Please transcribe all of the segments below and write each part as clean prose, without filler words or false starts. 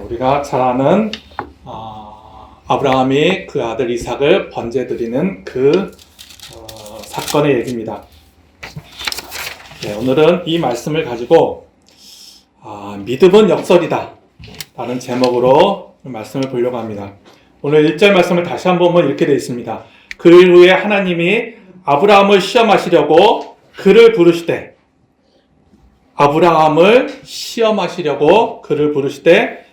우리가 잘 아는 아브라함이 그 아들 이삭을 번제드리는 그 사건의 얘기입니다. 오늘은 이 말씀을 가지고 믿음은 역설이다 라는 제목으로 말씀을 보려고 합니다. 오늘 1절 말씀을 다시 한번 보면 이렇게 되어 있습니다. 그 후에 하나님이 아브라함을 시험하시려고 그를 부르시되, 아브라함을 시험하시려고 그를 부르시되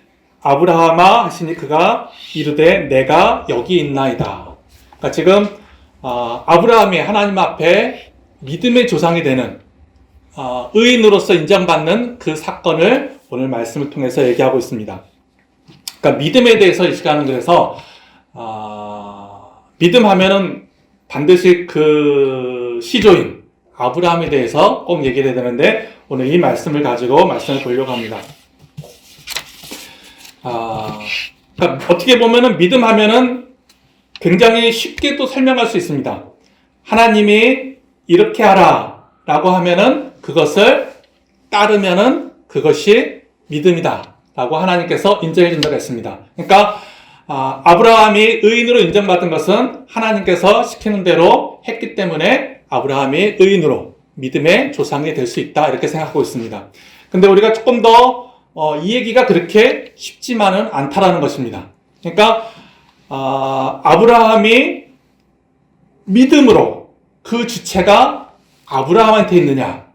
아브라함아 하시니 그가 이르되 내가 여기 있나이다. 그러니까 지금 아브라함이 하나님 앞에 믿음의 조상이 되는 의인으로서 인정받는 그 사건을 오늘 말씀을 통해서 얘기하고 있습니다. 그러니까 믿음에 대해서 이 시간은 그래서 믿음 하면은 반드시 그 시조인 아브라함에 대해서 꼭 얘기를 해야 되는데 오늘 이 말씀을 가지고 말씀을 보려고 합니다. 그러니까 어떻게 보면은 믿음 하면은 굉장히 쉽게 또 설명할 수 있습니다. 하나님이 이렇게 하라 라고 하면은 그것을 따르면은 그것이 믿음이다 라고 하나님께서 인정해 준다고 했습니다. 그러니까 아브라함이 의인으로 인정받은 것은 하나님께서 시키는 대로 했기 때문에 아브라함이 의인으로 믿음의 조상이 될 수 있다 이렇게 생각하고 있습니다. 근데 우리가 조금 더 이 얘기가 그렇게 쉽지만은 않다라는 것입니다. 그러니까 아브라함이 믿음으로 그 주체가 아브라함한테 있느냐,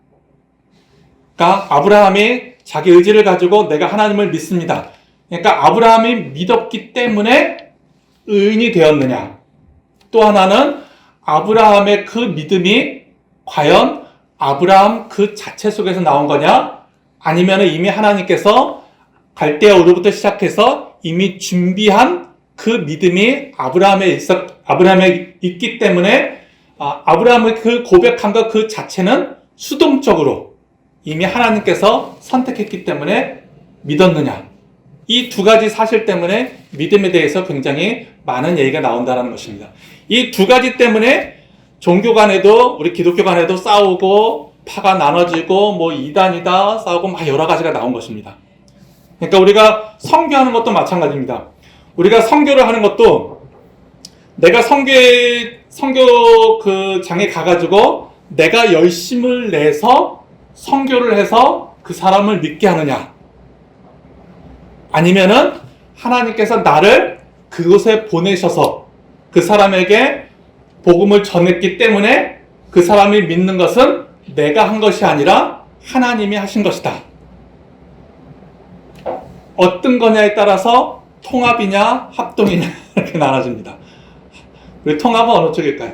그러니까 아브라함이 자기 의지를 가지고 내가 하나님을 믿습니다. 그러니까 아브라함이 믿었기 때문에 의인이 되었느냐, 또 하나는 아브라함의 그 믿음이 과연 아브라함 그 자체 속에서 나온 거냐, 아니면 이미 하나님께서 갈대아 우르부터 시작해서 이미 준비한 그 믿음이 아브라함에 있기 때문에 아브라함의 그 고백한 것 그 자체는 수동적으로 이미 하나님께서 선택했기 때문에 믿었느냐. 이 두 가지 사실 때문에 믿음에 대해서 굉장히 많은 얘기가 나온다는 것입니다. 이 두 가지 때문에 종교 간에도 우리 기독교 간에도 싸우고 파가 나눠지고 뭐 이단이다 싸우고 막 여러 가지가 나온 것입니다. 그러니까 우리가 선교하는 것도 마찬가지입니다. 우리가 선교를 하는 것도 내가 선교 그 장에 가가지고 내가 열심을 내서 선교를 해서 그 사람을 믿게 하느냐, 아니면은 하나님께서 나를 그곳에 보내셔서 그 사람에게 복음을 전했기 때문에 그 사람이 믿는 것은 내가 한 것이 아니라 하나님이 하신 것이다. 어떤 거냐에 따라서 통합이냐 합동이냐 이렇게 나눠집니다. 우리 통합은 어느 쪽일까요?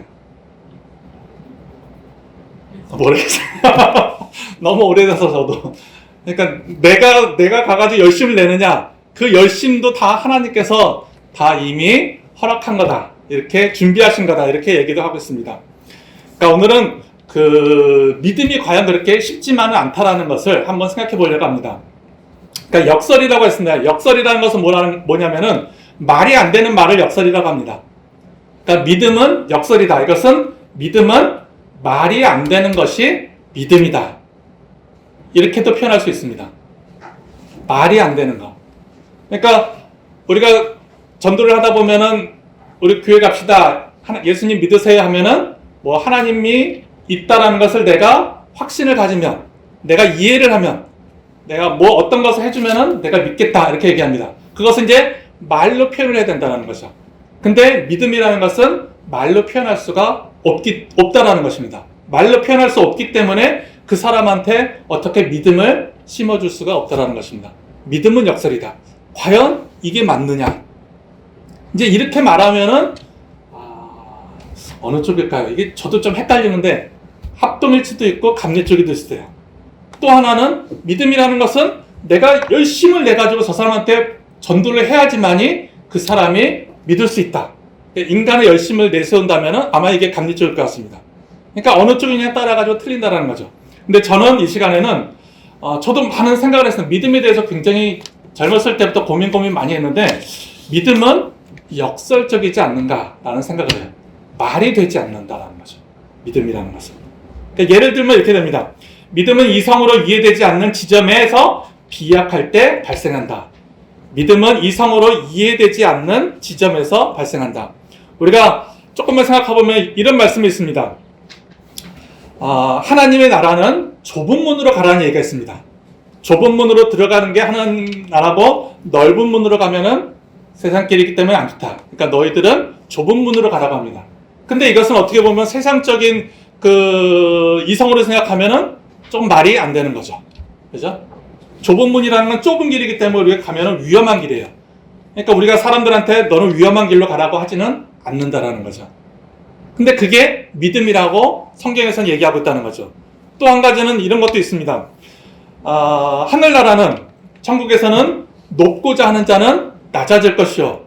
모르겠어요. 너무 오래돼서 저도. 그러니까 내가 가가지고 열심을 내느냐, 그 열심도 다 하나님께서 다 이미 허락한 거다, 이렇게 준비하신 거다, 이렇게 얘기도 하고 있습니다. 그러니까 오늘은 그 믿음이 과연 그렇게 쉽지만은 않다라는 것을 한번 생각해 보려고 합니다. 그러니까 역설이라고 했습니다. 역설이라는 것은 뭐냐면은 말이 안 되는 말을 역설이라고 합니다. 그러니까 믿음은 역설이다. 이것은 믿음은 말이 안 되는 것이 믿음이다. 이렇게도 표현할 수 있습니다. 말이 안 되는 거. 그러니까 우리가 전도를 하다 보면은 우리 교회 갑시다, 예수님 믿으세요 하면은 뭐 하나님이 있다라는 것을 내가 확신을 가지면, 내가 이해를 하면, 내가 뭐 어떤 것을 해주면은 내가 믿겠다 이렇게 얘기합니다. 그것은 이제 말로 표현을 해야 된다는 거죠. 근데 믿음이라는 것은 말로 표현할 수가 없다라는 것입니다. 말로 표현할 수 없기 때문에 그 사람한테 어떻게 믿음을 심어줄 수가 없다라는 것입니다. 믿음은 역설이다. 과연 이게 맞느냐? 이제 이렇게 말하면은 어느 쪽일까요? 이게 저도 좀 헷갈리는데 합동일 수도 있고 감리 쪽일 수도 있어요. 또 하나는 믿음이라는 것은 내가 열심을 내가지고 저 사람한테 전도를 해야지만이 그 사람이 믿을 수 있다. 인간의 열심을 내세운다면 아마 이게 감리 쪽일 것 같습니다. 그러니까 어느 쪽이냐에 따라가지고 틀린다라는 거죠. 근데 저는 이 시간에는 저도 많은 생각을 했어요. 믿음에 대해서 굉장히 젊었을 때부터 고민 많이 했는데 믿음은 역설적이지 않는가라는 생각을 해요. 말이 되지 않는다라는 거죠. 믿음이라는 것은. 그러니까 예를 들면 이렇게 됩니다. 믿음은 이성으로 이해되지 않는 지점에서 비약할 때 발생한다. 믿음은 이성으로 이해되지 않는 지점에서 발생한다. 우리가 조금만 생각해보면 이런 말씀이 있습니다. 하나님의 나라는 좁은 문으로 가라는 얘기가 있습니다. 좁은 문으로 들어가는 게 하나님 나라고 넓은 문으로 가면은 세상 길이기 때문에 안 좋다. 그러니까 너희들은 좁은 문으로 가라고 합니다. 근데 이것은 어떻게 보면 세상적인 그 이성으로 생각하면은 좀 말이 안 되는 거죠. 그죠? 좁은 문이라는 건 좁은 길이기 때문에 우리가 가면은 위험한 길이에요. 그러니까 우리가 사람들한테 너는 위험한 길로 가라고 하지는 않는다라는 거죠. 근데 그게 믿음이라고 성경에서는 얘기하고 있다는 거죠. 또 한 가지는 이런 것도 있습니다. 하늘나라는, 천국에서는 높고자 하는 자는 낮아질 것이요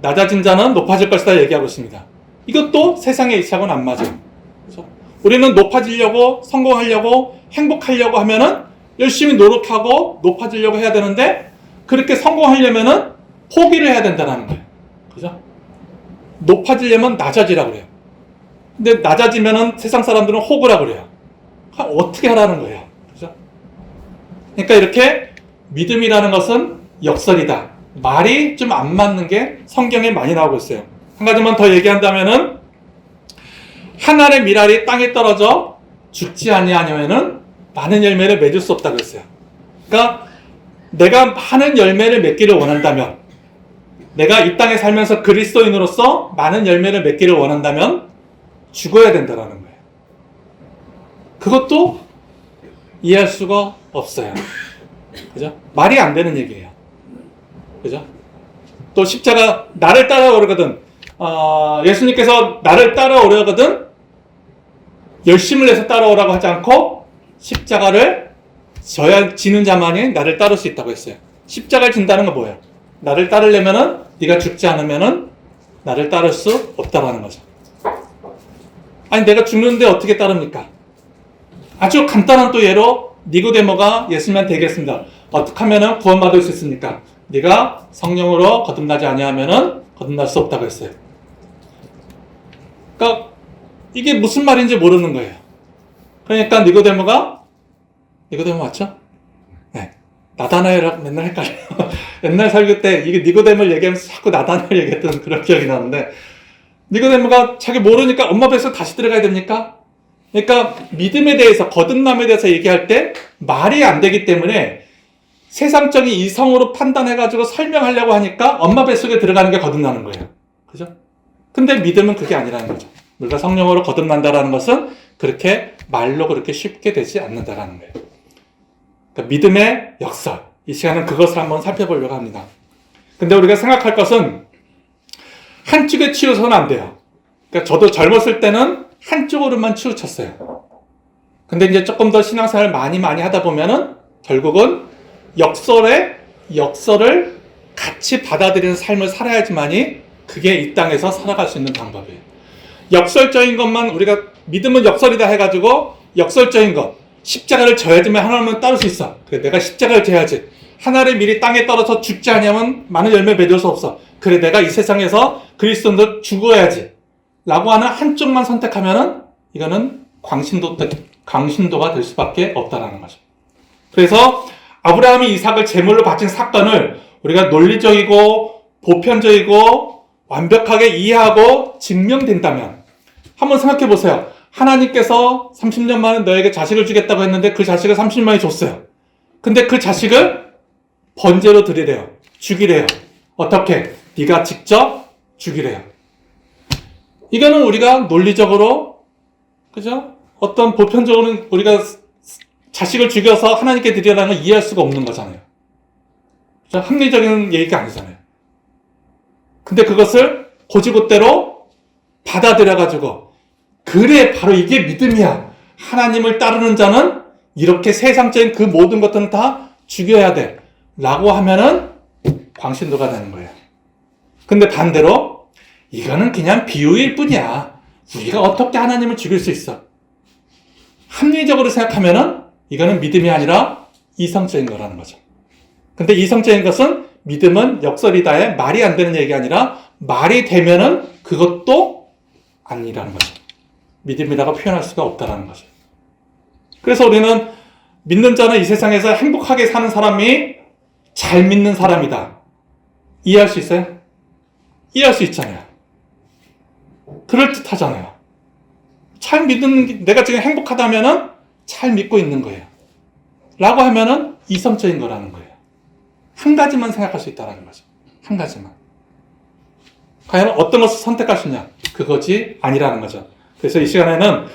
낮아진 자는 높아질 것이다 얘기하고 있습니다. 이것도 세상의 이치하고는 안 맞아요. 그렇죠? 우리는 높아지려고, 성공하려고, 행복하려고 하면은 열심히 노력하고 높아지려고 해야 되는데, 그렇게 성공하려면은 포기를 해야 된다는 거예요. 그죠? 높아지려면 낮아지라고 그래요. 근데 낮아지면은 세상 사람들은 호구라고 그래요. 어떻게 하라는 거예요. 그죠? 그러니까 이렇게 믿음이라는 것은 역설이다. 말이 좀 안 맞는 게 성경에 많이 나오고 있어요. 한 가지만 더 얘기한다면은, 한 알의 밀알이 땅에 떨어져 죽지 아니하면은 많은 열매를 맺을 수 없다고 했어요. 그러니까 내가 많은 열매를 맺기를 원한다면, 내가 이 땅에 살면서 그리스도인으로서 많은 열매를 맺기를 원한다면 죽어야 된다는 거예요. 그것도 이해할 수가 없어요. 그죠? 말이 안 되는 얘기예요. 그죠? 또 십자가, 나를 따라오려거든, 예수님께서 나를 따라오려거든 열심을 내서 따라오라고 하지 않고 십자가를 지는 자만이 나를 따를 수 있다고 했어요. 십자가를 진다는 건 뭐예요? 나를 따르려면은, 네가 죽지 않으면은 나를 따를 수 없다라는 거죠. 아니, 내가 죽는데 어떻게 따릅니까? 아주 간단한 또 예로 니고데모가 예수님한테 얘기했습니다. 어떻게 하면은 구원받을 수 있습니까? 네가 성령으로 거듭나지 아니하면은 거듭날 수 없다고 했어요. 그러니까 이게 무슨 말인지 모르는 거예요. 그러니까 니고데모 맞죠? 네. 나다나엘이라고 맨날 헷갈려요. 옛날 설교 때 이게 니고데모를 얘기하면서 자꾸 나다나엘 얘기했던 그런 기억이 나는데, 니고데모가 자기 모르니까 엄마 뱃속에 다시 들어가야 됩니까? 그러니까 믿음에 대해서, 거듭남에 대해서 얘기할 때 말이 안 되기 때문에 세상적인 이성으로 판단해가지고 설명하려고 하니까 엄마 뱃속에 들어가는 게 거듭나는 거예요. 그죠? 근데 믿음은 그게 아니라는 거죠. 우리가 성령으로 거듭난다라는 것은 그렇게 말로 그렇게 쉽게 되지 않는다라는 거예요. 그러니까 믿음의 역설. 이 시간은 그것을 한번 살펴보려고 합니다. 근데 우리가 생각할 것은 한쪽에 치우쳐서는 안 돼요. 그러니까 저도 젊었을 때는 한쪽으로만 치우쳤어요. 근데 이제 조금 더 신앙생활을 많이 하다 보면은 결국은 역설을 같이 받아들이는 삶을 살아야지만이 그게 이 땅에서 살아갈 수 있는 방법이에요. 역설적인 것만, 우리가 믿음은 역설이다 해가지고 역설적인 것, 십자가를 져야지만 하나님은 따를 수 있어. 그래, 내가 십자가를 져야지. 하나를 미리 땅에 떨어져 죽지 않으면 많은 열매 맺을 수 없어. 그래, 내가 이 세상에서 그리스도인들 죽어야지 라고 하는 한쪽만 선택하면은 이거는 광신도가 될 수밖에 없다라는 거죠. 그래서 아브라함이 이삭을 제물로 바친 사건을 우리가 논리적이고 보편적이고 완벽하게 이해하고 증명된다면, 한번 생각해 보세요. 하나님께서 30년 만에 너에게 자식을 주겠다고 했는데 그 자식을 30년 만에 줬어요. 근데 그 자식을 번제로 드리래요. 죽이래요. 어떻게? 네가 직접 죽이래요. 이거는 우리가 논리적으로, 그죠? 어떤 보편적으로는 우리가 자식을 죽여서 하나님께 드리라는 걸 이해할 수가 없는 거잖아요. 그죠? 합리적인 얘기가 아니잖아요. 근데 그것을 고지고대로 받아들여가지고, 그래, 바로 이게 믿음이야. 하나님을 따르는 자는 이렇게 세상적인 그 모든 것들은 다 죽여야 돼. 라고 하면은 광신도가 되는 거예요. 근데 반대로, 이거는 그냥 비유일 뿐이야. 우리가 어떻게 하나님을 죽일 수 있어? 합리적으로 생각하면은 이거는 믿음이 아니라 이성적인 거라는 거죠. 근데 이성적인 것은, 믿음은 역설이다에 말이 안 되는 얘기가 아니라 말이 되면은 그것도 아니라는 거죠. 믿음이라고 표현할 수가 없다라는 거죠. 그래서 우리는 믿는 자는 이 세상에서 행복하게 사는 사람이 잘 믿는 사람이다 이해할 수 있어요? 이해할 수 있잖아요. 그럴듯하잖아요. 잘 믿는 게, 내가 지금 행복하다면은 잘 믿고 있는 거예요. 라고 하면은 이성적인 거라는 거예요. 한 가지만 생각할 수 있다는 거죠. 한 가지만. 과연 어떤 것을 선택할 수 있냐? 그것이 아니라는 거죠. 그래서 이 시간에는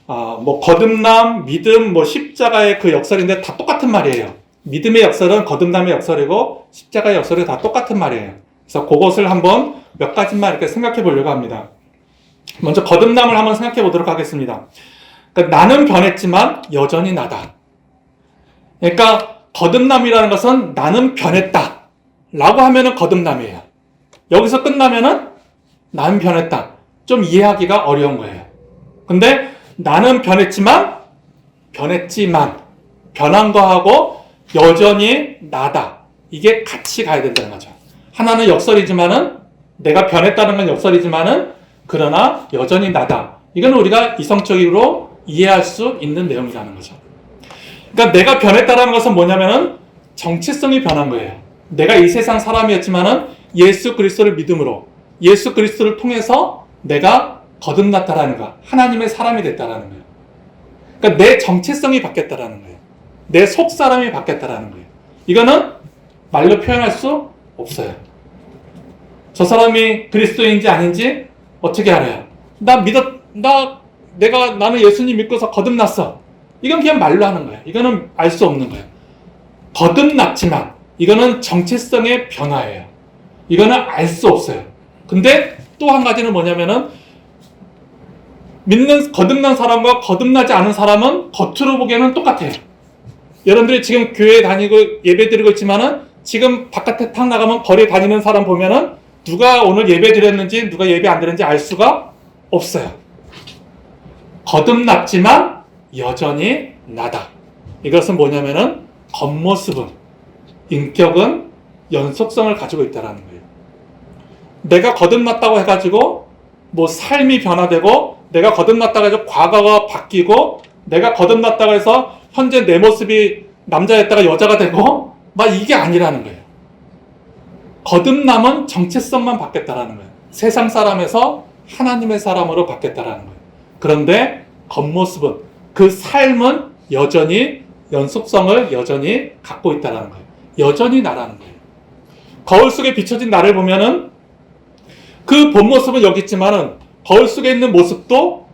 뭐 거듭남, 믿음, 뭐 십자가의 그 역설인데 다 똑같은 말이에요. 믿음의 역설은 거듭남의 역설이고 십자가의 역설이 다 똑같은 말이에요. 그래서 그것을 한번 몇 가지만 이렇게 생각해 보려고 합니다. 먼저 거듭남을 한번 생각해 보도록 하겠습니다. 그러니까 나는 변했지만 여전히 나다. 그러니까 거듭남이라는 것은 나는 변했다 라고 하면은 거듭남이에요. 여기서 끝나면은 나는 변했다. 좀 이해하기가 어려운 거예요. 근데 나는 변했지만 변한 거하고 여전히 나다. 이게 같이 가야 된다는 거죠. 하나는 역설이지만은 내가 변했다는 건 역설이지만은 그러나 여전히 나다. 이건 우리가 이성적으로 이해할 수 있는 내용이라는 거죠. 그러니까 내가 변했다는 것은 뭐냐면은 정체성이 변한 거예요. 내가 이 세상 사람이었지만은 예수 그리스도를 믿음으로 예수 그리스도를 통해서 내가 거듭났다라는 거, 하나님의 사람이 됐다라는 거예요. 그러니까 내 정체성이 바뀌었다라는 거예요. 내 속 사람이 바뀌었다라는 거예요. 이거는 말로 표현할 수 없어요. 저 사람이 그리스도인지 아닌지 어떻게 알아요? 나는 예수님 믿고서 거듭났어. 이건 그냥 말로 하는 거예요. 이거는 알 수 없는 거예요. 거듭났지만 이거는 정체성의 변화예요. 이거는 알 수 없어요. 근데 또 한 가지는 뭐냐면은 거듭난 사람과 거듭나지 않은 사람은 겉으로 보기에는 똑같아요. 여러분들이 지금 교회에 다니고 예배 드리고 있지만은 지금 바깥에 탁 나가면 거리에 다니는 사람 보면은 누가 오늘 예배 드렸는지 누가 예배 안 드렸는지 알 수가 없어요. 거듭났지만 여전히 나다. 이것은 뭐냐면은 겉모습은, 인격은 연속성을 가지고 있다는 거예요. 내가 거듭났다고 해가지고 뭐 삶이 변화되고 내가 거듭났다고 해서 과거가 바뀌고 내가 거듭났다고 해서 현재 내 모습이 남자였다가 여자가 되고 막 이게 아니라는 거예요. 거듭남은 정체성만 바뀌었다라는 거예요. 세상 사람에서 하나님의 사람으로 바뀌었다라는 거예요. 그런데 겉모습은, 그 삶은 여전히 연속성을 여전히 갖고 있다라는 거예요. 여전히 나라는 거예요. 거울 속에 비춰진 나를 보면은 그 본 모습은 여기 있지만은 거울 속에 있는 모습도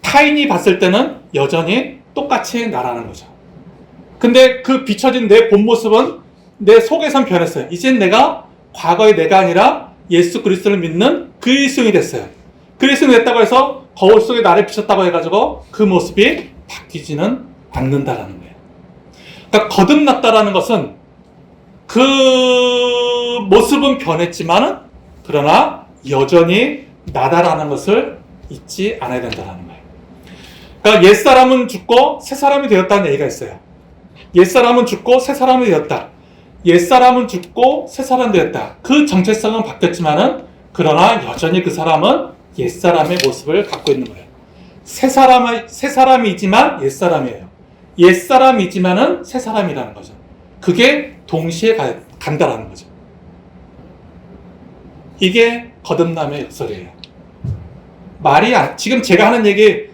타인이 봤을 때는 여전히 똑같이 나라는 거죠. 근데 그 비춰진 내 본 모습은 내 속에선 변했어요. 이젠 내가 과거의 내가 아니라 예수 그리스도를 믿는 그리스도인이 됐어요. 그리스도인이 됐다고 해서 거울 속에 나를 비췄다고 해가지고 그 모습이 바뀌지는 않는다라는 거예요. 그러니까 거듭났다라는 것은 그 모습은 변했지만은 그러나 여전히 나다라는 것을 잊지 않아야 된다는 거예요. 그러니까 옛사람은 죽고 새사람이 되었다는 얘기가 있어요. 옛사람은 죽고 새사람이 되었다. 옛사람은 죽고 새사람이 되었다. 그 정체성은 바뀌었지만은 그러나 여전히 그 사람은 옛사람의 모습을 갖고 있는 거예요. 새사람이지만 옛사람이에요. 옛사람이지만은 새사람이라는 거죠. 그게 동시에 간다라는 거죠. 이게 거듭남의 역설이에요. 지금 제가 하는 얘기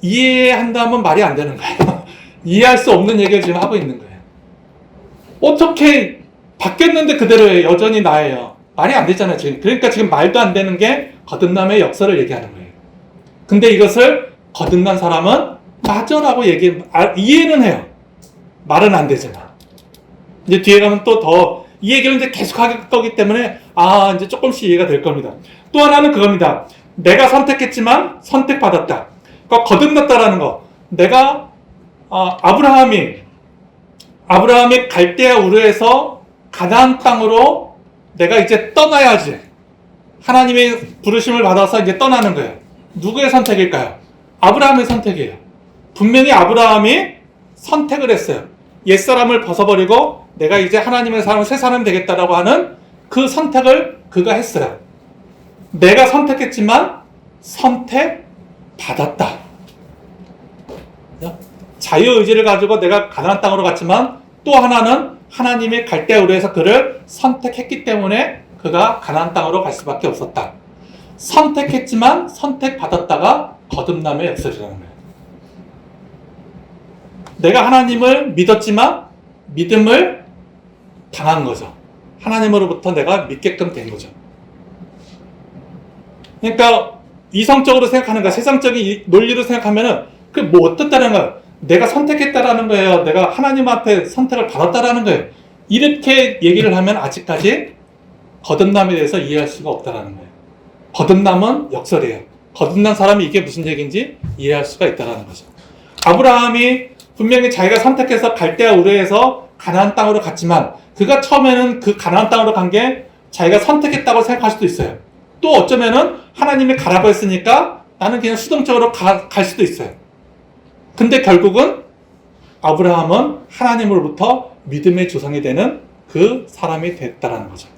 이해한다면 말이 안 되는 거예요. 이해할 수 없는 얘기를 지금 하고 있는 거예요. 어떻게 바뀌었는데 그대로예요. 여전히 나예요. 말이 안 되잖아요. 지금. 그러니까 지금 말도 안 되는 게 거듭남의 역설을 얘기하는 거예요. 근데 이것을 거듭난 사람은 맞아라고 이해는 해요. 말은 안 되지만. 이제 뒤에 가면 또 더 이 얘기를 이제 계속 할 거기 때문에 이제 조금씩 이해가 될 겁니다. 또 하나는 그겁니다. 내가 선택했지만 선택받았다. 그러니까 거듭났다라는 거. 내가 아브라함이 갈대아 우르에서 가나안 땅으로 내가 이제 떠나야지. 하나님의 부르심을 받아서 이제 떠나는 거예요. 누구의 선택일까요? 아브라함의 선택이에요. 분명히 아브라함이 선택을 했어요. 옛사람을 벗어버리고 내가 이제 하나님의 사람, 새 사람이 되겠다라고 하는 그 선택을 그가 했어요. 내가 선택했지만 선택받았다. 자유의지를 가지고 내가 가나안 땅으로 갔지만 또 하나는 하나님의 갈대아 우르에서 그를 선택했기 때문에 그가 가나안 땅으로 갈 수밖에 없었다. 선택했지만 선택받았다가 거듭남의 역설이라는 거예요. 내가 하나님을 믿었지만 믿음을 당한 거죠. 하나님으로부터 내가 믿게끔 된 거죠. 그러니까 이성적으로 생각하는 거야. 세상적인 논리로 생각하면은 그 뭐 어떻다는 거야. 내가 선택했다라는 거예요. 내가 하나님 앞에 선택을 받았다라는 거예요. 이렇게 얘기를 하면 아직까지 거듭남에 대해서 이해할 수가 없다라는 거예요. 거듭남은 역설이에요. 거듭난 사람이 이게 무슨 얘기인지 이해할 수가 있다라는 거죠. 아브라함이 분명히 자기가 선택해서 갈대아 우르에서 가나안 땅으로 갔지만 그가 처음에는 그 가나안 땅으로 간 게 자기가 선택했다고 생각할 수도 있어요. 또 어쩌면은 하나님이 가라고 했으니까 나는 그냥 수동적으로 갈 수도 있어요. 근데 결국은 아브라함은 하나님으로부터 믿음의 조상이 되는 그 사람이 됐다라는 거죠.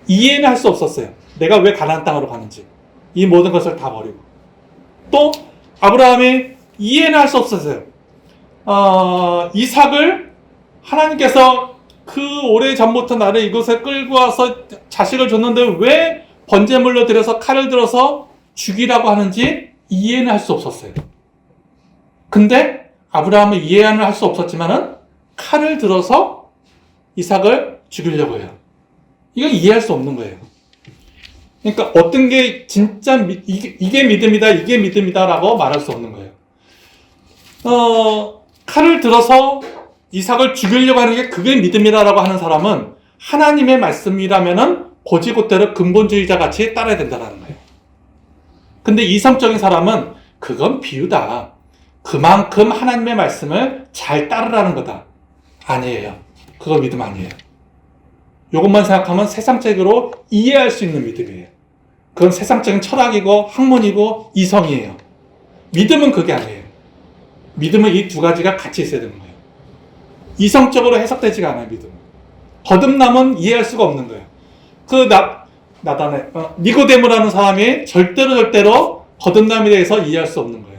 이해는 할 수 없었어요. 내가 왜 가나안 땅으로 가는지. 이 모든 것을 다 버리고. 또 아브라함이 이해는 할 수 없었어요. 이삭을 하나님께서 그 오래전부터 나를 이곳에 끌고 와서 자식을 줬는데 왜 번제물로 들여서 칼을 들어서 죽이라고 하는지 이해는 할 수 없었어요. 근데 아브라함은 이해는 할 수 없었지만은 칼을 들어서 이삭을 죽이려고 해요. 이건 이해할 수 없는 거예요. 그러니까 어떤 게 진짜 이게 믿음이다, 이게 믿음이다라고 말할 수 없는 거예요. 칼을 들어서 이삭을 죽이려고 하는 게 그게 믿음이라고 하는 사람은 하나님의 말씀이라면은 고지고대로 근본주의자 같이 따라야 된다는 거예요. 근데 이성적인 사람은 그건 비유다. 그만큼 하나님의 말씀을 잘 따르라는 거다. 아니에요. 그거 믿음 아니에요. 이것만 생각하면 세상적으로 이해할 수 있는 믿음이에요. 그건 세상적인 철학이고 학문이고 이성이에요. 믿음은 그게 아니에요. 믿음은 이 두 가지가 같이 있어야 되는 거예요. 이성적으로 해석되지가 않아요, 믿음은. 거듭남은 이해할 수가 없는 거예요. 니고데모라는 사람이 절대로 거듭남에 대해서 이해할 수 없는 거예요.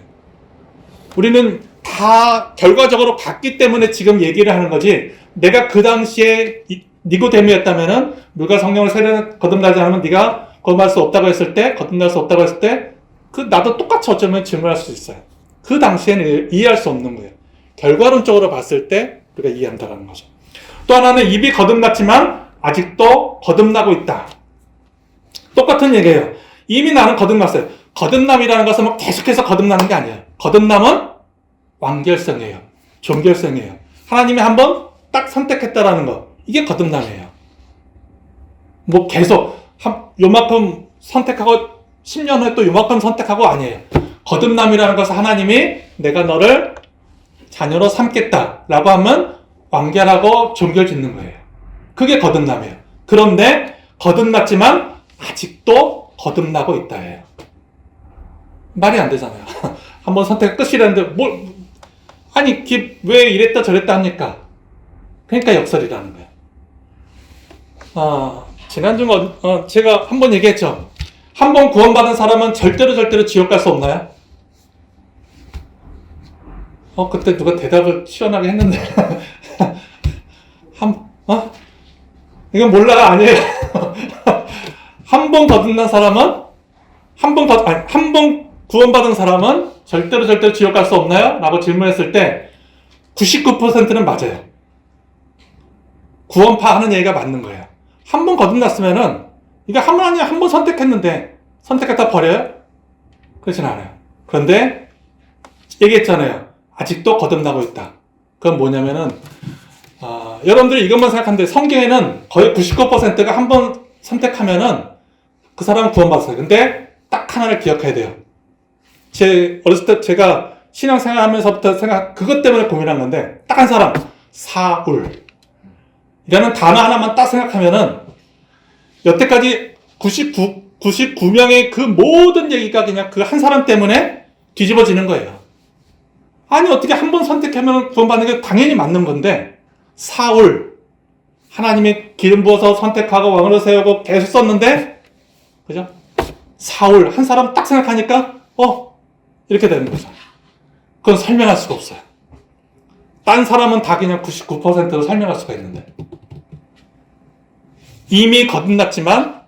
우리는 다 결과적으로 봤기 때문에 지금 얘기를 하는 거지, 내가 그 당시에 니고데모였다면은 누가 성령을 세례 거듭나지 않으면 네가 거듭날 수 없다고 했을 때, 거듭날 수 없다고 했을 때, 나도 똑같이 어쩌면 질문할 수 있어요. 그 당시에는 이해할 수 없는 거예요. 결과론적으로 봤을 때 우리가 이해한다는 거죠. 또 하나는 입이 거듭났지만 아직도 거듭나고 있다. 똑같은 얘기예요. 이미 나는 거듭났어요. 거듭남이라는 것은 뭐 계속해서 거듭나는 게 아니에요. 거듭남은 완결성이에요. 종결성이에요. 하나님이 한번 딱 선택했다라는 거. 이게 거듭남이에요. 뭐 계속 요만큼 선택하고 10년 후에 또 요만큼 선택하고 아니에요. 거듭남이라는 것은 하나님이 내가 너를 자녀로 삼겠다라고 하면 완결하고 종결 짓는 거예요. 그게 거듭남이에요. 그런데 거듭났지만 아직도 거듭나고 있다예요. 말이 안 되잖아요. 한번 선택 끝이라는데 아니 왜 이랬다 저랬다 합니까? 그러니까 역설이라는 거예요. 지난주 제가 한번 얘기했죠. 한 번 구원받은 사람은 절대로 지옥 갈 수 없나요? 그때 누가 대답을 시원하게 했는데 이건 몰라가 아니에요. 한 번 거듭난 사람은 한 번 구원받은 사람은 절대로 지옥 갈 수 없나요? 라고 질문했을 때 99%는 맞아요. 구원파 하는 얘기가 맞는 거예요. 한 번 거듭났으면은 이거 하나님이 한 번 선택했는데 선택했다 버려요? 그렇진 않아요. 그런데 얘기했잖아요. 아직도 거듭나고 있다. 그건 뭐냐면은 여러분들이 이것만 생각하는데 성경에는 거의 99%가 한 번 선택하면은 그 사람은 구원받았어요. 근데 딱 하나를 기억해야 돼요. 어렸을 때 제가 신앙생활 하면서부터 그것 때문에 고민한 건데 딱 한 사람, 사울 이라는 단어 하나만 딱 생각하면은 여태까지 99명의 그 모든 얘기가 그냥 그 한 사람 때문에 뒤집어지는 거예요. 아니 어떻게 한 번 선택하면 구원받는 게 당연히 맞는 건데 사울 하나님이 기름 부어서 선택하고 왕으로 세우고 계속 썼는데 그죠? 사울 한 사람 딱 생각하니까 이렇게 되는 거죠. 그건 설명할 수가 없어요. 딴 사람은 다 그냥 99%로 설명할 수가 있는데 이미 거듭났지만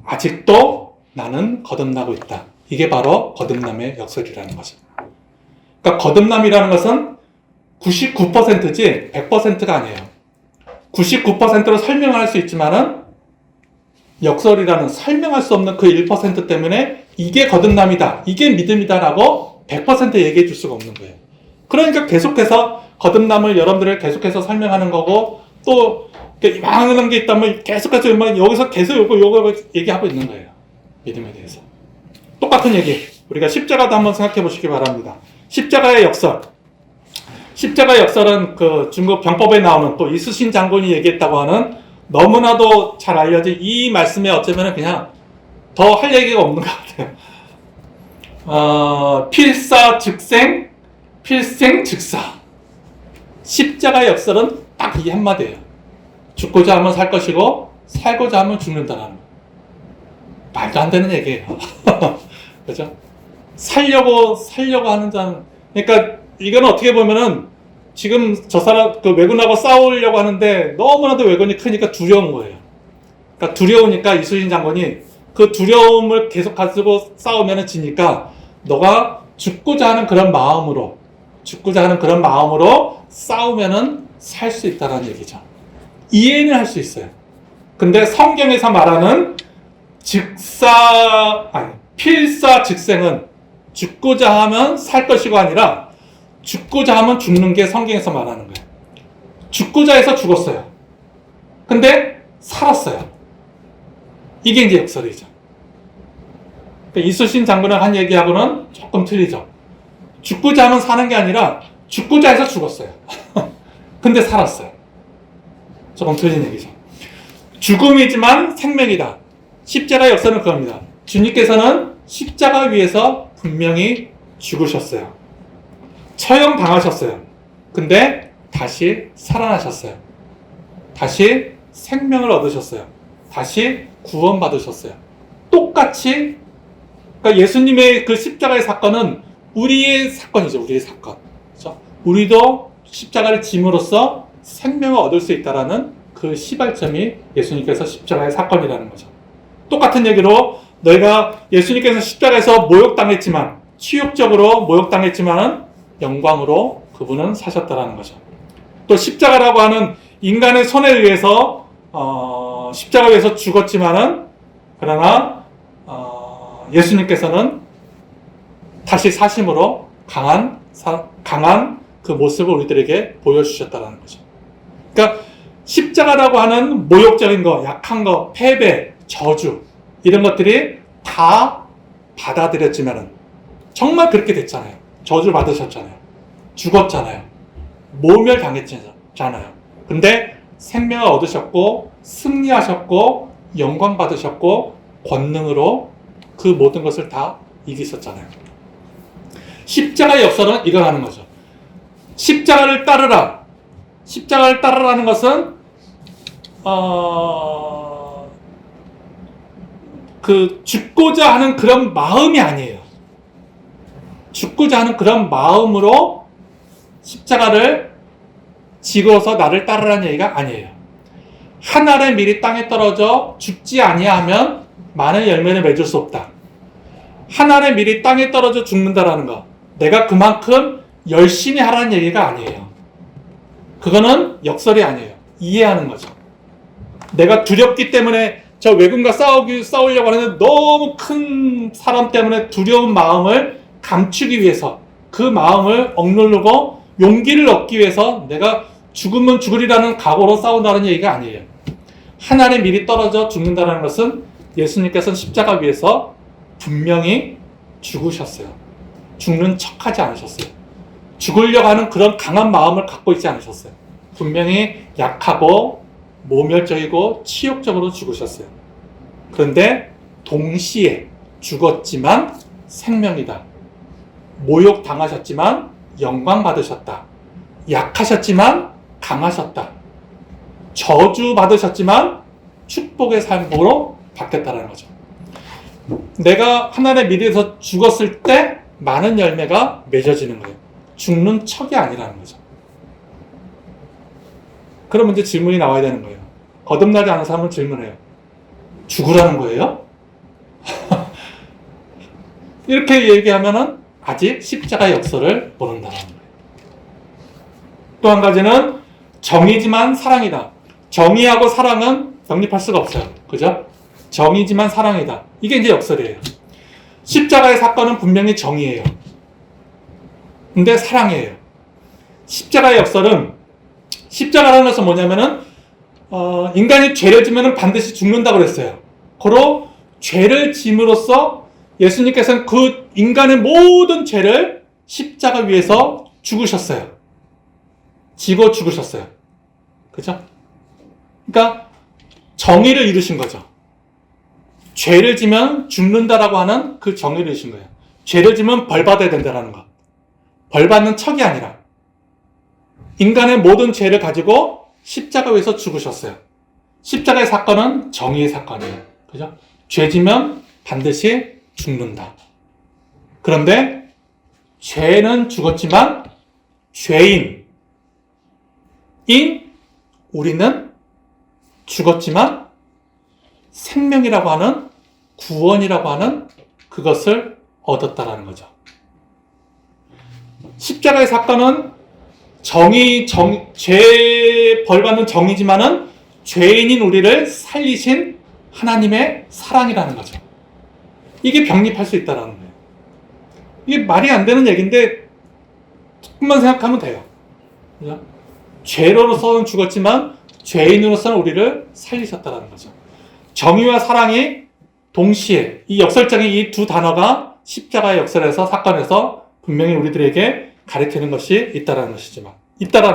아직도 나는 거듭나고 있다. 이게 바로 거듭남의 역설이라는 거죠. 그러니까 거듭남이라는 것은 99%지 100%가 아니에요. 99%로 설명할 수 있지만은 역설이라는 설명할 수 없는 그 1% 때문에 이게 거듭남이다, 이게 믿음이다라고 100% 얘기해 줄 수가 없는 거예요. 그러니까 계속해서 거듭남을 여러분들을 계속해서 설명하는 거고, 또 이만한 게 있다면 계속해서 여기서 계속 요거 얘기하고 있는 거예요. 믿음에 대해서. 똑같은 얘기. 우리가 십자가도 한번 생각해 보시기 바랍니다. 십자가의 역설. 십자가의 역설은 그 중국 병법에 나오는 또 이순신 장군이 얘기했다고 하는 너무나도 잘 알려진 이 말씀에 어쩌면 그냥 더 할 얘기가 없는 것 같아요. 필사즉생, 필생즉사. 십자가의 역설은 딱 이 한마디예요. 죽고자 하면 살 것이고 살고자 하면 죽는다는 거. 말도 안 되는 얘기예요. 그죠? 살려고 하는 자는, 그러니까 이거는 어떻게 보면은 지금 저 사람 그 왜군하고 싸우려고 하는데 너무나도 왜군이 크니까 두려운 거예요. 그러니까 두려우니까 이순신 장군이 그 두려움을 계속 가지고 싸우면 지니까 너가 죽고자 하는 그런 마음으로 싸우면은 살 수 있다는 얘기죠. 이해는 할 수 있어요. 근데 성경에서 말하는 필사즉생은 죽고자 하면 살 것이고 아니라 죽고자 하면 죽는 게 성경에서 말하는 거예요. 죽고자 해서 죽었어요. 근데 살았어요. 이게 이제 역설이죠. 그러니까 이순신 장군을 한 얘기하고는 조금 틀리죠. 죽고자 하면 사는 게 아니라 죽고자 해서 죽었어요. 근데 살았어요. 조금 틀린 얘기죠. 죽음이지만 생명이다. 십자가 역설은 그겁니다. 주님께서는 십자가 위에서 분명히 죽으셨어요. 처형당하셨어요. 근데 다시 살아나셨어요. 다시 생명을 얻으셨어요. 다시 구원받으셨어요. 똑같이, 그러니까 예수님의 그 십자가의 사건은 우리의 사건이죠. 우리의 사건. 그렇죠? 우리도 십자가를 짐으로써 생명을 얻을 수 있다라는 그 시발점이 예수님께서 십자가의 사건이라는 거죠. 똑같은 얘기로 너희가 예수님께서 십자가에서 모욕당했지만, 치욕적으로 모욕당했지만 영광으로 그분은 사셨다라는 거죠. 또 십자가라고 하는 인간의 손에 의해서 십자가 위에서 죽었지만은, 그러나 예수님께서는 다시 사심으로 강한 그 모습을 우리들에게 보여주셨다는 거죠. 그러니까 십자가라고 하는 모욕적인 거, 약한 거, 패배, 저주, 이런 것들이 다 받아들였지만은 정말 그렇게 됐잖아요. 저주 받으셨잖아요. 죽었잖아요. 모멸당했잖아요. 근데 생명을 얻으셨고 승리하셨고 영광 받으셨고 권능으로 그 모든 것을 다 이기셨잖아요. 십자가의 역설은 이걸 하는 거죠. 십자가를 따르라. 십자가를 따르라는 것은 그 죽고자 하는 그런 마음이 아니에요. 죽고자 하는 그런 마음으로 십자가를 지고서 나를 따르라는 얘기가 아니에요. 한 알의 밀이 땅에 떨어져 죽지 아니하면 많은 열매를 맺을 수 없다. 한 알의 밀이 땅에 떨어져 죽는다라는 거, 내가 그만큼 열심히 하라는 얘기가 아니에요. 그거는 역설이 아니에요. 이해하는 거죠. 내가 두렵기 때문에 저 외군과 싸우려고 하는데 너무 큰 사람 때문에 두려운 마음을 감추기 위해서, 그 마음을 억누르고 용기를 얻기 위해서 내가 죽으면 죽으리라는 각오로 싸운다는 얘기가 아니에요. 하나의 밀이 떨어져 죽는다는 것은 예수님께서는 십자가 위에서 분명히 죽으셨어요. 죽는 척하지 않으셨어요. 죽으려고 하는 그런 강한 마음을 갖고 있지 않으셨어요. 분명히 약하고 모멸적이고 치욕적으로 죽으셨어요. 그런데 동시에 죽었지만 생명이다. 모욕 당하셨지만 영광 받으셨다. 약하셨지만 강하셨다. 저주 받으셨지만 축복의 삶으로 바뀌었다는 거죠. 내가 하나님의 미래에서 죽었을 때 많은 열매가 맺어지는 거예요. 죽는 척이 아니라는 거죠. 그러면 이제 질문이 나와야 되는 거예요. 거듭나지 않은 사람은 질문해요. 죽으라는 거예요? 이렇게 얘기하면은 아직 십자가의 역사를 모른다는 거예요. 또 한 가지는 정의지만 사랑이다. 정의하고 사랑은 병립할 수가 없어요. 그죠? 정의지만 사랑이다. 이게 이제 역설이에요. 십자가의 사건은 분명히 정의예요. 근데 사랑이에요. 십자가의 역설은, 십자가라는 것은 뭐냐면은 인간이 죄를 지면은 반드시 죽는다고 그랬어요. 고로 죄를 짐으로써 예수님께서는 그 인간의 모든 죄를 십자가 위에서 죽으셨어요. 지고 죽으셨어요. 그죠? 그러니까 정의를 이루신 거죠. 죄를 지면 죽는다라고 하는 그 정의를 이루신 거예요. 죄를 지면 벌 받아야 된다는 것. 벌 받는 척이 아니라 인간의 모든 죄를 가지고 십자가 위에서 죽으셨어요. 십자가의 사건은 정의의 사건이에요. 그죠? 죄 지면 반드시 죽는다. 그런데 죄는 죽었지만 죄인인 우리는 죽었지만 생명이라고 하는 구원이라고 하는 그것을 얻었다라는 거죠. 십자가의 사건은 죄 벌받는 정의지만은 죄인인 우리를 살리신 하나님의 사랑이라는 거죠. 이게 병립할 수 있다는 거예요. 이게 말이 안 되는 얘기인데 조금만 생각하면 돼요. 그죠? 죄로서는 죽었지만 죄인으로서는 우리를 살리셨다는 거죠. 정의와 사랑이 동시에 이 역설적인 이 두 단어가 십자가의 역설에서 사건에서 분명히 우리들에게 가르치는 것이 있다라는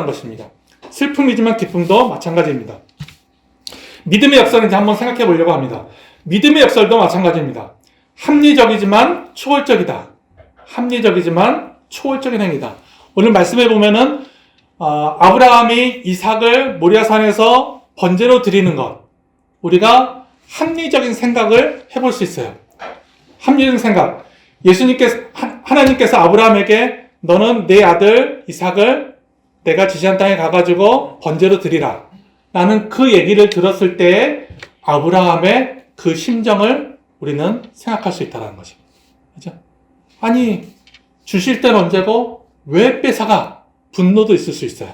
것입니다. 슬픔이지만 기쁨도 마찬가지입니다. 믿음의 역설은 이제 한번 생각해 보려고 합니다. 믿음의 역설도 마찬가지입니다. 합리적이지만 초월적이다. 합리적이지만 초월적인 행위다. 오늘 말씀해 보면은 아브라함이 이삭을 모리아산에서 번제로 드리는 것, 우리가 합리적인 생각을 해볼 수 있어요. 합리적인 생각. 하나님께서 아브라함에게 너는 내 아들 이삭을 내가 지시한 땅에 가가지고 번제로 드리라 라는 그 얘기를 들었을 때 아브라함의 그 심정을 우리는 생각할 수 있다는 거죠. 그죠? 아니, 주실 때는 언제고 왜 뺏어가? 분노도 있을 수 있어요.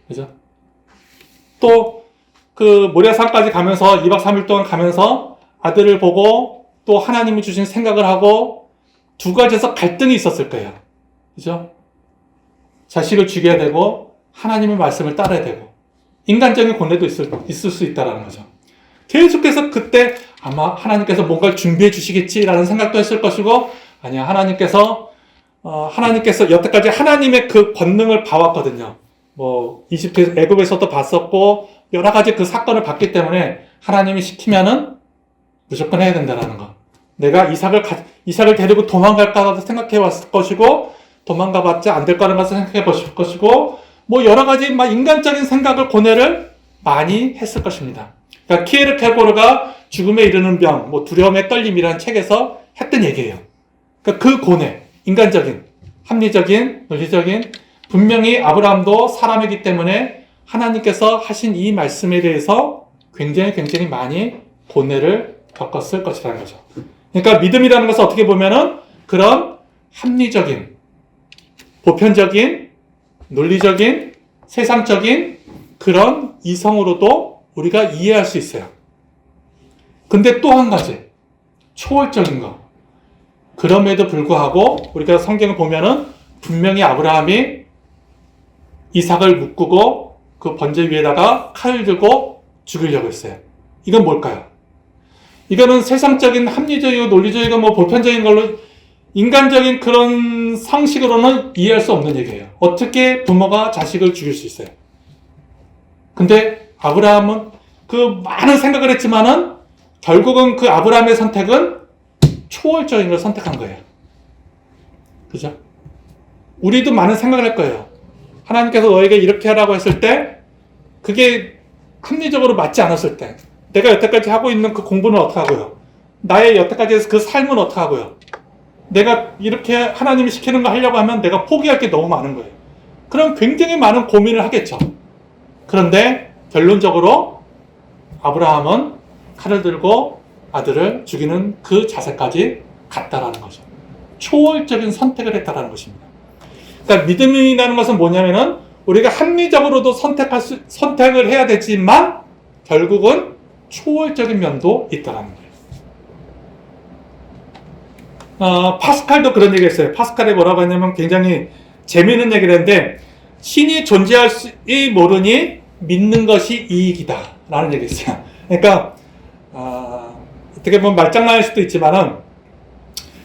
그죠? 또 그 모리아산까지 가면서 2박 3일 동안 가면서 아들을 보고 또 하나님이 주신 생각을 하고 두 가지에서 갈등이 있었을 거예요. 그죠? 자식을 죽여야 되고 하나님의 말씀을 따라야 되고 인간적인 고뇌도 있을 수 있다는 거죠. 계속해서 그때 아마 하나님께서 뭔가를 준비해 주시겠지라는 생각도 했을 것이고, 아니야, 하나님께서 여태까지 하나님의 그 권능을 봐왔거든요. 뭐 애굽에서도 봤었고 여러 가지 그 사건을 봤기 때문에 하나님이 시키면은 무조건 해야 된다는 거. 내가 이삭을 데리고 도망갈까도 생각해 왔을 것이고, 도망가봤자 안 될 거라는 것을 생각해 보실 것이고, 뭐 여러 가지 막 인간적인 생각을 고뇌를 많이 했을 것입니다. 그러니까 키에르케고르가 죽음에 이르는 병, 뭐 두려움의 떨림이라는 책에서 했던 얘기예요. 그러니까 그 고뇌, 인간적인, 합리적인, 논리적인, 분명히 아브라함도 사람이기 때문에 하나님께서 하신 이 말씀에 대해서 굉장히 많이 고뇌를 겪었을 것이라는 거죠. 그러니까 믿음이라는 것은 어떻게 보면은 그런 합리적인, 보편적인, 논리적인, 세상적인 그런 이성으로도 우리가 이해할 수 있어요. 근데 또 한 가지, 초월적인 거. 그럼에도 불구하고 우리가 성경을 보면은 분명히 아브라함이 이삭을 묶고 그 번제 위에다가 칼을 들고 죽이려고 했어요. 이건 뭘까요? 이거는 세상적인 합리적이고 논리적이고 뭐 보편적인 걸로 인간적인 그런 상식으로는 이해할 수 없는 얘기예요. 어떻게 부모가 자식을 죽일 수 있어요? 근데 아브라함은 그 많은 생각을 했지만은 결국은 그 아브라함의 선택은 초월적인 걸 선택한 거예요. 그죠? 우리도 많은 생각을 할 거예요. 하나님께서 너에게 이렇게 하라고 했을 때 그게 합리적으로 맞지 않았을 때 내가 여태까지 하고 있는 그 공부는 어떻게 하고요? 나의 여태까지 그 삶은 어떻게 하고요? 내가 이렇게 하나님이 시키는 거 하려고 하면 내가 포기할 게 너무 많은 거예요. 그럼 굉장히 많은 고민을 하겠죠. 그런데 결론적으로 아브라함은 칼을 들고 아들을 죽이는 그 자세까지 갔다라는 거죠. 초월적인 선택을 했다라는 것입니다. 그러니까 믿음이라는 것은 뭐냐면은 우리가 합리적으로도 선택을 해야 되지만 결국은 초월적인 면도 있다라는 거예요. 파스칼도 그런 얘기 했어요. 파스칼이 뭐라고 했냐면 굉장히 재미있는 얘기를 했는데 신이 존재할 수 모르니 믿는 것이 이익이다 라는 얘기 했어요. 그러니까 어떻게 보면 말장난일 수도 있지만은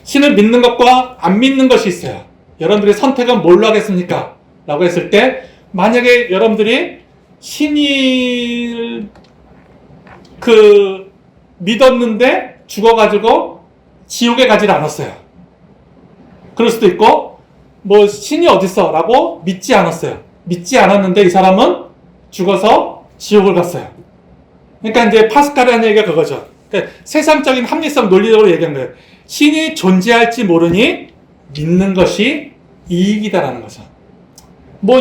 신을 믿는 것과 안 믿는 것이 있어요. 여러분들이 선택은 뭘로 하겠습니까? 라고 했을 때 만약에 여러분들이 신이 믿었는데 죽어가지고 지옥에 가지 않았어요. 그럴 수도 있고 뭐 신이 어딨어? 라고 믿지 않았어요. 믿지 않았는데 이 사람은 죽어서 지옥을 갔어요. 그러니까 이제 파스칼이 하는 얘기가 그거죠. 그러니까 세상적인 합리성 논리적으로 얘기한 거예요. 신이 존재할지 모르니 믿는 것이 이익이다라는 거죠. 뭐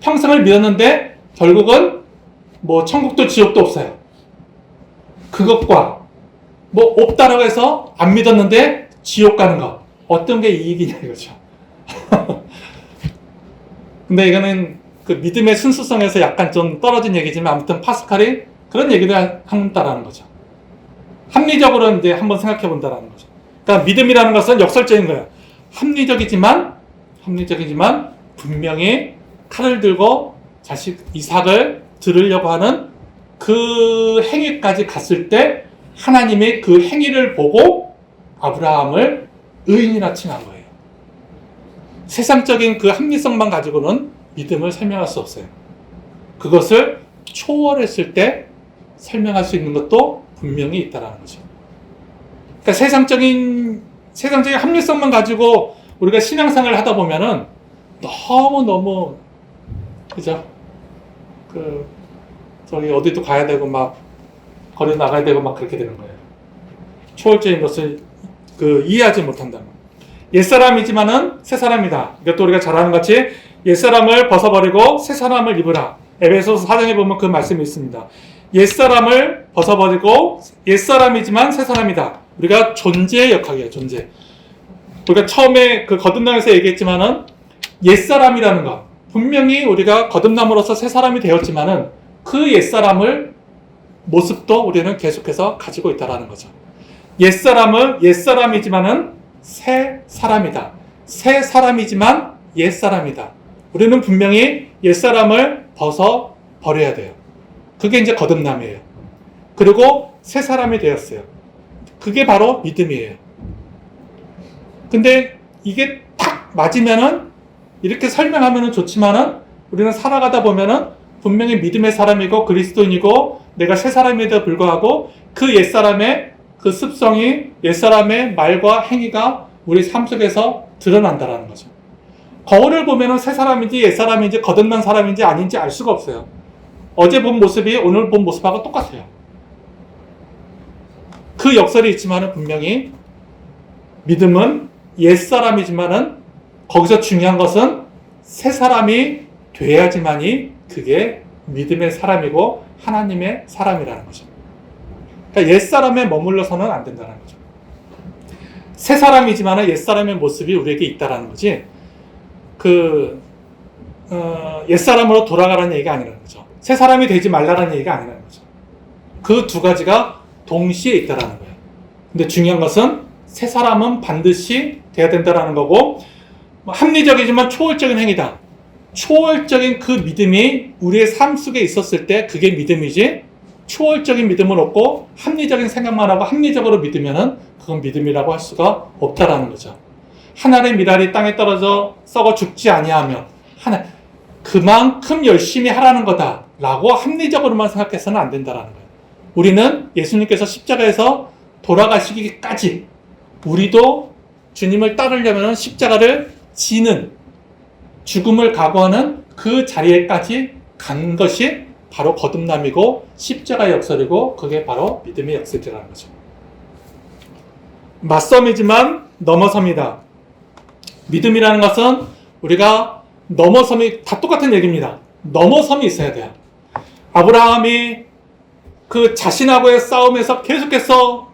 평생을 믿었는데 결국은 뭐 천국도 지옥도 없어요. 그것과 뭐 없다라고 해서 안 믿었는데 지옥 가는 거 어떤 게 이익이냐 이거죠. 근데 이거는 그 믿음의 순수성에서 약간 좀 떨어진 얘기지만 아무튼 파스칼이 그런 얘기를 한다라는 거죠. 합리적으로 이제 한번 생각해 본다라는 거죠. 그러니까 믿음이라는 것은 역설적인 거예요. 합리적이지만 분명히 칼을 들고 자식 이삭을 들으려고 하는 그 행위까지 갔을 때 하나님의 그 행위를 보고 아브라함을 의인이라 칭한 거예요. 세상적인 그 합리성만 가지고는 믿음을 설명할 수 없어요. 그것을 초월했을 때 설명할 수 있는 것도 분명히 있다라는 거죠. 그러니까 세상적인 합리성만 가지고 우리가 신앙생활을 하다 보면은 너무 그죠? 저기 어디도 가야 되고 막 거리 나가야 되고 막 그렇게 되는 거예요. 초월적인 것을 이해하지 못한다면. 옛사람이지만은 새 사람이다. 이것도 우리가 잘 아는 같이 옛사람을 벗어버리고 새 사람을 입으라. 에베소서 4장에 보면 그 말씀이 있습니다. 옛사람을 벗어버리고 옛사람이지만 새 사람이다. 우리가 존재의 역학이에요. 존재. 우리가 처음에 거듭남에서 얘기했지만은 옛사람이라는 것. 분명히 우리가 거듭남으로써 새 사람이 되었지만은 그 옛사람을 모습도 우리는 계속해서 가지고 있다라는 거죠. 옛사람이지만은 새 사람이다. 새 사람이지만 옛사람이다. 우리는 분명히 옛사람을 벗어버려야 돼요. 그게 이제 거듭남이에요. 그리고 새 사람이 되었어요. 그게 바로 믿음이에요. 근데 이게 탁 맞으면은 이렇게 설명하면은 좋지만은 우리는 살아가다 보면은 분명히 믿음의 사람이고 그리스도인이고 내가 새 사람에도 불구하고 그 옛사람의 그 습성이 옛사람의 말과 행위가 우리 삶 속에서 드러난다라는 거죠. 거울을 보면은 새 사람인지 옛사람인지 거듭난 사람인지 아닌지 알 수가 없어요. 어제 본 모습이 오늘 본 모습하고 똑같아요. 그 역설이 있지만은 분명히 믿음은 옛사람이지만은 거기서 중요한 것은 새 사람이 돼야지만이 그게 믿음의 사람이고 하나님의 사람이라는 거죠. 그러니까 옛사람에 머물러서는 안 된다는 거죠. 새 사람이지만은 옛사람의 모습이 우리에게 있다라는 거지. 옛사람으로 돌아가라는 얘기가 아니라는 거죠. 새 사람이 되지 말라는 얘기가 아니라는 거죠. 그 두 가지가 동시에 있다라는 거예요. 근데 중요한 것은 새 사람은 반드시 돼야 된다라는 거고, 합리적이지만 초월적인 행위다. 초월적인 그 믿음이 우리의 삶 속에 있었을 때 그게 믿음이지, 초월적인 믿음은 없고 합리적인 생각만 하고 합리적으로 믿으면은 그건 믿음이라고 할 수가 없다라는 거죠. 하늘의 미랄이 땅에 떨어져 썩어 죽지 아니하며 그만큼 열심히 하라는 거다라고 합리적으로만 생각해서는 안 된다라는 거예요. 우리는 예수님께서 십자가에서 돌아가시기까지 우리도 주님을 따르려면 십자가를 지는, 죽음을 각오하는 그 자리에까지 간 것이 바로 거듭남이고 십자가의 역설이고 그게 바로 믿음의 역설이라는 거죠. 맞섬이지만 넘어섬이다. 믿음이라는 것은 우리가 넘어섬이 다 똑같은 얘기입니다. 넘어섬이 있어야 돼요. 아브라함이 그 자신하고의 싸움에서 계속해서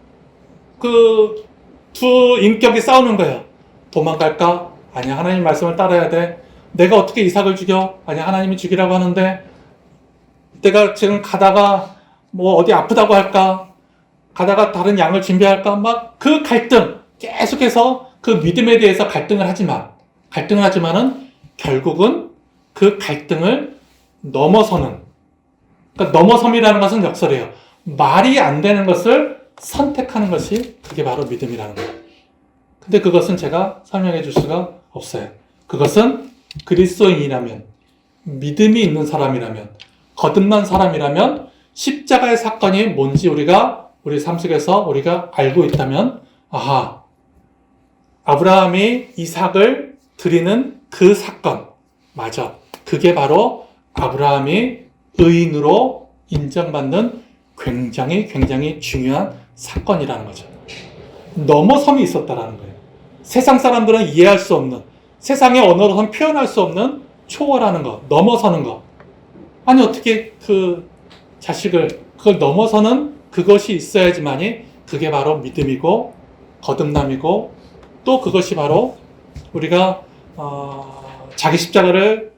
그 두 인격이 싸우는 거예요. 도망갈까? 아니야, 하나님 말씀을 따라야 돼. 내가 어떻게 이삭을 죽여? 아니야, 하나님이 죽이라고 하는데. 내가 지금 가다가 뭐 어디 아프다고 할까? 가다가 다른 양을 준비할까? 막 그 갈등, 계속해서 그 믿음에 대해서 갈등을 하지만은 결국은 그 갈등을 넘어서는, 그러니까 넘어섬이라는 것은 역설이에요. 말이 안 되는 것을 선택하는 것이 그게 바로 믿음이라는 거예요. 근데 그것은 제가 설명해 줄 수가 없어요. 그것은 그리스도인이라면, 믿음이 있는 사람이라면, 거듭난 사람이라면 십자가의 사건이 뭔지 우리 삶 속에서 우리가 알고 있다면, 아하, 아브라함이 이삭을 드리는 그 사건, 맞아. 그게 바로 아브라함이 의인으로 인정받는 굉장히 중요한 사건이라는 거죠. 넘어섬이 있었다라는 거예요. 세상 사람들은 이해할 수 없는, 세상의 언어로선 표현할 수 없는 초월하는 거, 넘어서는 거. 아니, 어떻게 그 자식을, 그걸 넘어서는 그것이 있어야지만이 그게 바로 믿음이고, 거듭남이고, 또 그것이 바로 우리가, 자기 십자가를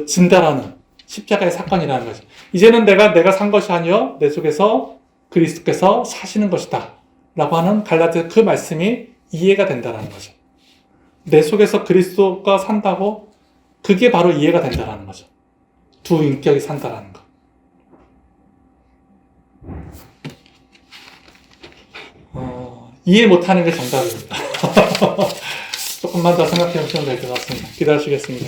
진다라는 십자가의 사건이라는 거죠. 이제는 내가 산 것이 아니요 내 속에서 그리스도께서 사시는 것이다 라고 하는 갈라디아 그 말씀이 이해가 된다라는 거죠. 내 속에서 그리스도가 산다고 그게 바로 이해가 된다라는 거죠. 두 인격이 산다라는 거. 이해 못하는 게 정답입니다. 조금만 더 생각해 보시면 될 것 같습니다. 기다리시겠습니다.